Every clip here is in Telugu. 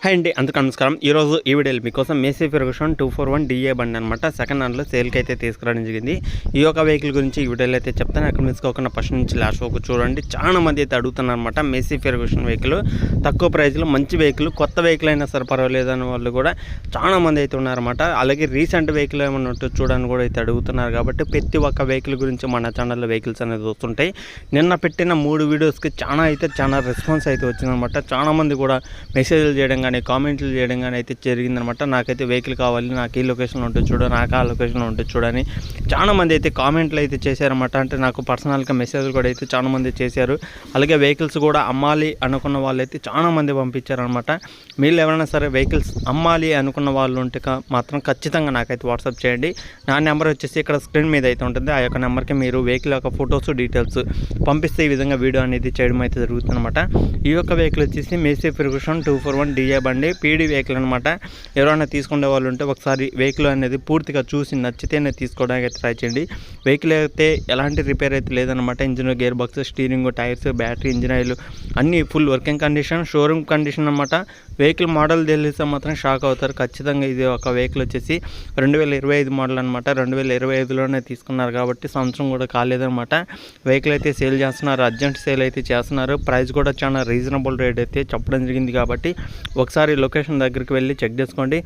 హాయ్ అండి, అందరికీ నమస్కారం. ఈరోజు ఈ వీడియోలో మీకోసం మేసీ ఫెర్గుసన్ 241 DA బండి అనమాట సెకండ్ హ్యాండ్లో సేల్కి అయితే తీసుకురావడం జరిగింది. ఈ యొక్క వెహికల్ గురించి ఈ వీడియోలో అయితే చెప్తాను. అక్కడ మిస్కోకుండా ఫస్ట్ నుంచి లాస్ట్ వరకు చూడండి. చాలా మంది అయితే అడుగుతున్నారు అనమాట మేసీ ఫెర్గుసన్ వెహికల్ తక్కువ ప్రైస్లో మంచి వెహికల్, కొత్త వెహికల్ అయినా సరే పర్వాలేదు అని వాళ్ళు కూడా చాలా మంది అయితే ఉన్నారన్నమాట. అలాగే రీసెంట్ వెహికల్ ఏమన్నా ఉంటే చూడని కూడా అయితే అడుగుతున్నారు. కాబట్టి ప్రతి ఒక్క వెహికల్ గురించి మన ఛానల్లో వెహికల్స్ అనేది వస్తుంటాయి. నిన్న పెట్టిన 3 వీడియోస్కి చాలా రెస్పాన్స్ అయితే వచ్చిందనమాట. చాలామంది కూడా మెసేజ్లు చేయడం కానీ కామెంట్లు చేయడం కానీ అయితే జరిగిందనమాట. నాకైతే వెహికల్ కావాలి, నాకు ఈ లొకేషన్లో ఉంటుంది చూడ, నాకు ఆ లొకేషన్లో ఉంటుంది చూడని చాలామంది అయితే కామెంట్లు అయితే చేశారన్నమాట. అంటే నాకు పర్సనల్గా మెసేజ్లు కూడా అయితే చాలామంది చేశారు. అలాగే వెహికల్స్ కూడా అమ్మాలి అనుకున్న వాళ్ళు అయితే చాలామంది పంపించారనమాట. మీరు ఎవరైనా సరే వెహికల్స్ అమ్మాలి అనుకున్న వాళ్ళు ఉంటే మాత్రం ఖచ్చితంగా నాకైతే వాట్సాప్ చేయండి. నా నెంబర్ వచ్చేసి ఇక్కడ స్క్రీన్ మీద అయితే ఉంటుంది. ఆ యొక్క నెంబర్కి మీరు వెహికల్ యొక్క ఫొటోస్ డీటెయిల్స్ పంపిస్తే ఈ విధంగా వీడియో అనేది చేయడం అయితే జరుగుతుందన్నమాట. ఈ యొక్క వెహికల్ వచ్చేసి మేసీ ఫెర్గుసన్ 241 DA బండి పీడీ వెహికల్ అనమాట. ఎవరైనా తీసుకునే వాళ్ళు ఉంటే ఒకసారి వెహికల్ అనేది పూర్తిగా చూసి నచ్చితేనే తీసుకోవడానికి అయితే ట్రై చేయండి. వెహికల్ అయితే ఎలాంటి రిపేర్ అయితే లేదనమాట. Engine, gearbox, steering, tyres, battery, engine oil అన్నీ full working condition, showroom condition అనమాట. వెహికల్ మోడల్ తెలిస్తే మాత్రం షాక్ అవుతారు ఖచ్చితంగా. ఇది ఒక వెహికల్ వచ్చేసి 2025 మోడల్ అనమాట. 2025లోనే తీసుకున్నారు కాబట్టి సంవత్సరం కూడా కాలేదనమాట. వెహికల్ అయితే సేల్ చేస్తున్నారు, అర్జెంట్ సేల్ అయితే చేస్తున్నారు. ప్రైస్ కూడా చాలా రీజనబుల్ రేట్ అయితే చెప్పడం జరిగింది. కాబట్టి ఒకసారి లొకేషన్ దగ్గరికి వెళ్ళి చెక్ చేసుకోండి.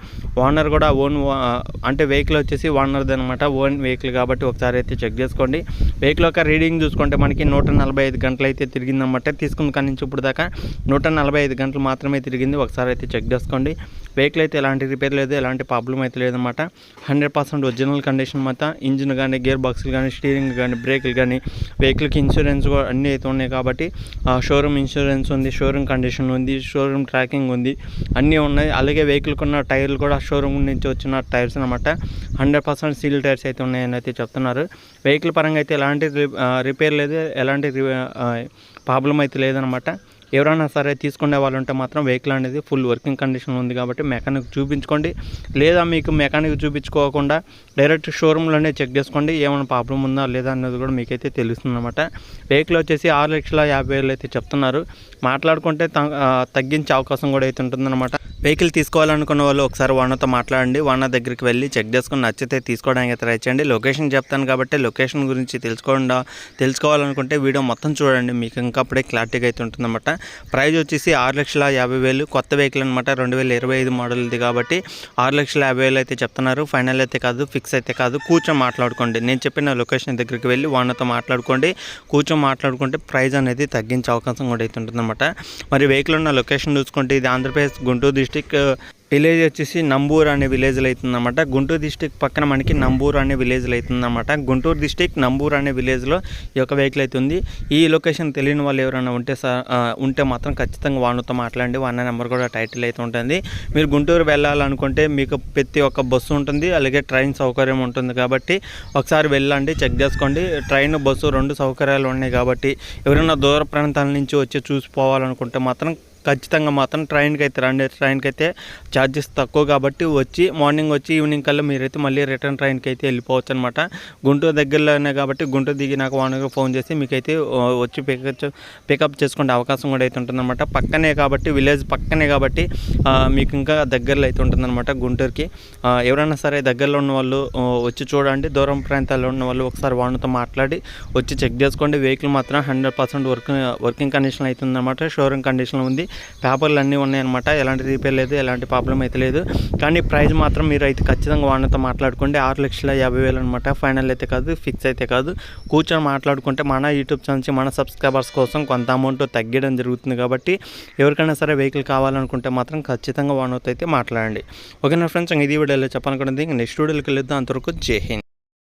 ఓనర్ కూడా అంటే వెహికల్ వచ్చేసి ఓనర్ది అనమాట, ఓన్ వెహికల్ కాబట్టి ఒకసారి అయితే చెక్ చేసుకోండి. వెహికల్ యొక్క రీడింగ్ చూసుకుంటే మనకి 145 గంటలు అయితే తిరిగిందన్నమాట. తీసుకున్న కానీ నుంచి ఇప్పుడు దాకా 145 గంటలు మాత్రమే తిరిగింది. ఒకసారి అయితే చెక్ చేసుకోండి. వెహికల్ అయితే ఎలాంటి రిపేర్ లేదు, ఎలాంటి ప్రాబ్లం అయితే లేదన్నమాట. 100% ఒరిజినల్ కండిషన్ మొత్తం. ఇంజిన్ కానీ, గేర్ బాక్సులు కానీ, స్టీరింగ్ కానీ, బ్రేకులు కానీ, వెహికల్కి ఇన్సూరెన్స్ కూడా అన్నీ అయితే ఉన్నాయి. కాబట్టి షోరూమ్ ఇన్సూరెన్స్ ఉంది, షోరూమ్ కండిషన్ ఉంది, షోరూమ్ ట్రాకింగ్ ఉంది, అన్నీ ఉన్నాయి. అలాగే వెహికల్కి ఉన్న టైర్లు కూడా షోరూమ్ నుంచి వచ్చిన టైర్స్ అనమాట. 100% సీల్ టైర్స్ అయితే ఉన్నాయని అయితే చెప్తున్నారు. వెహికల్ పరంగా అయితే ఎలాంటి రిపేర్ లేదు, ఎలాంటి ప్రాబ్లం అయితే లేదనమాట. ఎవరైనా సరే తీసుకునే వాళ్ళు ఉంటే మాత్రం వెహికల్ అనేది ఫుల్ వర్కింగ్ కండిషన్ ఉంది కాబట్టి మెకానిక్ చూపించుకోండి. లేదా మీకు మెకానిక్ చూపించుకోకుండా డైరెక్ట్ షోరూంలోనే చెక్ చేసుకోండి. ఏమైనా ప్రాబ్లం ఉందా లేదా అన్నది కూడా మీకైతే తెలుస్తుంది అనమాట. వెహికల్ వచ్చేసి 6,50,000 అయితే చెప్తున్నారు. మాట్లాడుకుంటే తగ్గించే అవకాశం కూడా అయితే ఉంటుందన్నమాట. వెహికల్ తీసుకోవాలనుకున్న వాళ్ళు ఒకసారి ఓనర్తో మాట్లాడండి. ఓనర్ దగ్గరికి వెళ్ళి చెక్ చేసుకుని నచ్చితే తీసుకోవడానికి ట్రై చేయండి. లొకేషన్ చెప్తాను కాబట్టి లొకేషన్ గురించి తెలుసుకోవాలనుకుంటే వీడియో మొత్తం చూడండి, మీకు ఇంకా అప్పుడే క్లారిటీగా అయితే ఉంటుందన్నమాట. ప్రైస్ వచ్చేసి 6,50,000 కొత్త వెహికల్ అనమాట. 2025 మోడల్ది కాబట్టి 6,50,000 అయితే చెప్తున్నారు. ఫైనల్ అయితే కాదు, ఫిక్స్ అయితే కాదు. కూర్చొని మాట్లాడుకోండి. నేను చెప్పిన లొకేషన్ దగ్గరికి వెళ్ళి ఓనర్తో మాట్లాడుకోండి. కూర్చొని మాట్లాడుకుంటే ప్రైస్ అనేది తగ్గించే అవకాశం కూడా అయితే ఉంటుందన్నమాట. మరి వెహికల్ ఉన్న లొకేషన్ చూసుకుంటే ఇది ఆంధ్రప్రదేశ్ గుంటూరు డిస్టిక్ విలేజ్ వచ్చేసి నంబూరు అనే విలేజ్లో అవుతుందన్నమాట. గుంటూరు డిస్టిక్ పక్కన మనకి నంబూరు అనే విలేజ్లో అవుతుందన్నమాట. గుంటూరు డిస్టిక్ నంబూరు అనే విలేజ్లో ఈ యొక్క వెహికల్ అయితే ఉంది. ఈ లొకేషన్ తెలియని వాళ్ళు ఎవరైనా ఉంటే మాత్రం ఖచ్చితంగా వానతో మాట్లాడండి. వాన నెంబర్ కూడా టైటిల్ అయితే ఉంటుంది. మీరు గుంటూరు వెళ్ళాలనుకుంటే మీకు ప్రతి ఒక్క బస్సు ఉంటుంది, అలాగే ట్రైన్ సౌకర్యం ఉంటుంది. కాబట్టి ఒకసారి వెళ్ళండి, చెక్ చేసుకోండి. ట్రైన్, బస్సు 2 సౌకర్యాలు ఉన్నాయి. కాబట్టి ఎవరైనా దూర ప్రాంతాల నుంచి వచ్చి చూసిపోవాలనుకుంటే మాత్రం ఖచ్చితంగా మాత్రం ట్రైన్కి అయితే రండి. ట్రైన్కి అయితే ఛార్జెస్ తక్కువ కాబట్టి మార్నింగ్ వచ్చి ఈవినింగ్ కల్లా మీరైతే మళ్ళీ రిటర్న్ ట్రైన్కి అయితే వెళ్ళిపోవచ్చు అనమాట. గుంటూరు దగ్గరలోనే కాబట్టి గుంటూరు దిగి నాకు ఓనర్గా ఫోన్ చేసి మీకైతే వచ్చి పికప్ చేసుకునే అవకాశం కూడా అయితే ఉంటుందన్నమాట. పక్కనే కాబట్టి, విలేజ్ పక్కనే కాబట్టి మీకు ఇంకా దగ్గరలో అయితే ఉంటుందన్నమాట గుంటూరుకి. ఎవరైనా సరే దగ్గరలో ఉన్న వాళ్ళు వచ్చి చూడండి. దూరం ప్రాంతాల్లో ఉన్న వాళ్ళు ఒకసారి ఓనర్తో మాట్లాడి వచ్చి చెక్ చేసుకోండి. వెహికల్ మాత్రం 100% వర్కింగ్ కండిషన్ అవుతుందన్నమాట. షోరూమ్ కండిషన్లో ఉంది. పేపర్లు అన్నీ ఉన్నాయన్నమాట. ఎలాంటి రిపేర్ లేదు, ఎలాంటి ప్రాబ్లం అయితే లేదు. కానీ ప్రైస్ మాత్రం మీరు అయితే ఖచ్చితంగా ఓనర్తో మాట్లాడుకోండి. 6,50,000 అనమాట. ఫైనల్ అయితే కాదు, ఫిక్స్ అయితే కాదు. కూర్చొని మాట్లాడుకుంటే మన యూట్యూబ్ ఛానల్ నుంచి మన సబ్స్క్రైబర్స్ కోసం కొంత అమౌంట్ తగ్గడం జరుగుతుంది. కాబట్టి ఎవరికైనా సరే వెహికల్ కావాలనుకుంటే మాత్రం ఖచ్చితంగా ఓనర్తో అయితే మాట్లాడండి. ఓకేనా ఫ్రెండ్స్, ఇది వీడియోలో చెప్పాలనుకున్నది. నెక్స్ట్ వీడియోకి వెళ్దాం. అంతవరకు జై హింద్.